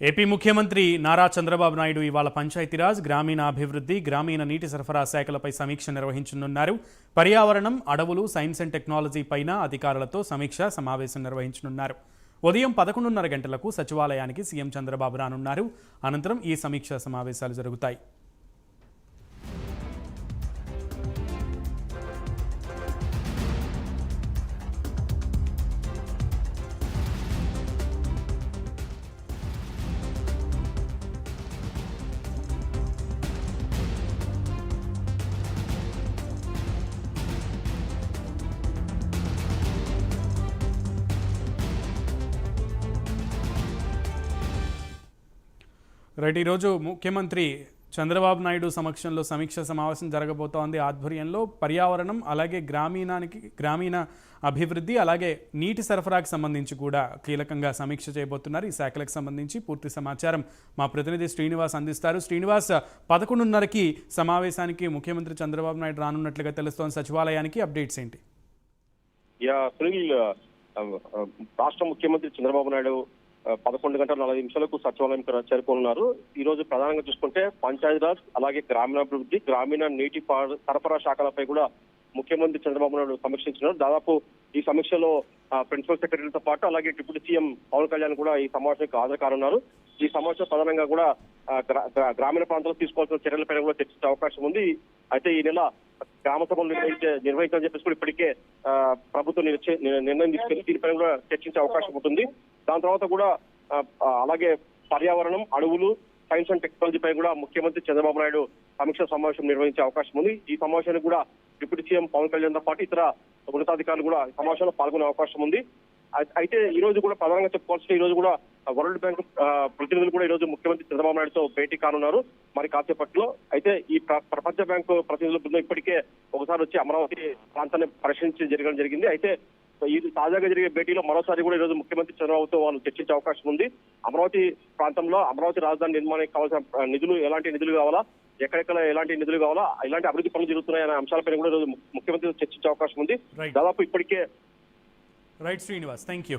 AP ముఖ్యమంత్రి నారా చంద్రబాబు నాయుడు ఇవాళ పంచాయతీరాజ్, గ్రామీణాభివృద్ధి, గ్రామీణ నీటి సరఫరా శాఖలపై సమీక్ష నిర్వహించనున్నారు. పర్యావరణం, అడవులు, సైన్స్ అండ్ టెక్నాలజీ పైన అధికారులతో సమీక్ష సమావేశం నిర్వహించనున్నారు. ఉదయం 11:30 గంటలకు సచివాలయానికి సీఎం చంద్రబాబు రానున్నారు. అనంతరం ఈ సమీక్షా సమావేశాలు జరుగుతాయి. రైట్, ఈరోజు ముఖ్యమంత్రి చంద్రబాబు నాయుడు సమక్షంలో సమీక్ష సమావేశం జరగబోతోంది. ఆధ్వర్యంలో పర్యావరణం, అలాగే గ్రామీణ అభివృద్ధి, అలాగే నీటి సరఫరాకు సంబంధించి కూడా కీలకంగా సమీక్ష చేయబోతున్నారు. ఈ శాఖలకు సంబంధించి పూర్తి సమాచారం మా ప్రతినిధి శ్రీనివాస్ అందిస్తారు. శ్రీనివాస్, 11:30కి సమావేశానికి ముఖ్యమంత్రి చంద్రబాబు నాయుడు రానున్నట్లుగా తెలుస్తోంది. సచివాలయానికి అప్డేట్స్ ఏంటి? రాష్ట్ర ముఖ్యమంత్రి చంద్రబాబు నాయుడు 11:40 సచివాలయం చేరుకోనున్నారు. ఈ రోజు ప్రధానంగా చూసుకుంటే పంచాయతీరాజ్, అలాగే గ్రామీణాభివృద్ధి, గ్రామీణ నీటి సరఫరా శాఖలపై కూడా ముఖ్యమంత్రి చంద్రబాబు నాయుడు సమీక్షించినారు. దాదాపు ఈ సమీక్షలో ప్రిన్సిపల్ సెక్రటరీతో పాటు అలాగే డిప్యూటీ సీఎం పవన్ కళ్యాణ్ కూడా ఈ సమావేశానికి హాజరు కానున్నారు. ఈ సమావేశం ప్రధానంగా కూడా గ్రామీణ ప్రాంతాల్లో తీసుకోవాల్సిన చర్యలపైన కూడా చర్చించే అవకాశం ఉంది. అయితే ఈ నెల గ్రామ సభలు నిర్వహించాలని చెప్పేసి కూడా ఇప్పటికే ప్రభుత్వం నిర్ణయం తీసుకెళ్లి దీనిపైన కూడా చర్చించే అవకాశం ఉంటుంది. దాని తర్వాత కూడా అలాగే పర్యావరణం, అడవులు, సైన్స్ అండ్ టెక్నాలజీ పై కూడా ముఖ్యమంత్రి చంద్రబాబు నాయుడు సమీక్ష సమావేశం నిర్వహించే అవకాశం ఉంది. ఈ సమావేశానికి కూడా డిప్యూటీ సీఎం పవన్ కళ్యాణ్ తో పాటు ఇతర ఉన్నతాధికారులు కూడా ఈ సమావేశంలో పాల్గొనే అవకాశం ఉంది. అయితే ఈ రోజు కూడా ప్రధానంగా చెప్పుకోవాల్సిన ఈ రోజు కూడా వరల్డ్ బ్యాంక్ ప్రతినిధులు కూడా ఈ రోజు ముఖ్యమంత్రి చంద్రబాబు నాయుడుతో భేటీ కానున్నారు మరి కాసేపట్లో. అయితే ఈ ప్రపంచ బ్యాంకు ప్రతినిధుల బృందం ఇప్పటికే ఒకసారి వచ్చి అమరావతి ప్రాంతాన్ని పరిశీలించి జరగడం జరిగింది. అయితే ఈ తాజాగా జరిగే భేటీలో మరోసారి కూడా ఈ రోజు ముఖ్యమంత్రి చంద్రబాబుతో వాళ్ళు చర్చించే అవకాశం ఉంది. అమరావతి ప్రాంతంలో అమరావతి రాజధాని నిర్మాణానికి కావాల్సిన నిధులు, ఎలాంటి నిధులు కావాలా, ఎక్కడెక్కడ ఎలాంటి నిధులు కావాలా, ఎలాంటి అభివృద్ధి పనులు జరుగుతున్నాయనే అంశాలపై కూడా ఈ రోజు ముఖ్యమంత్రి చర్చించే అవకాశం ఉంది. దాదాపు ఇప్పటికే రైట్ శ్రీనివాస్, థ్యాంక్ యూ.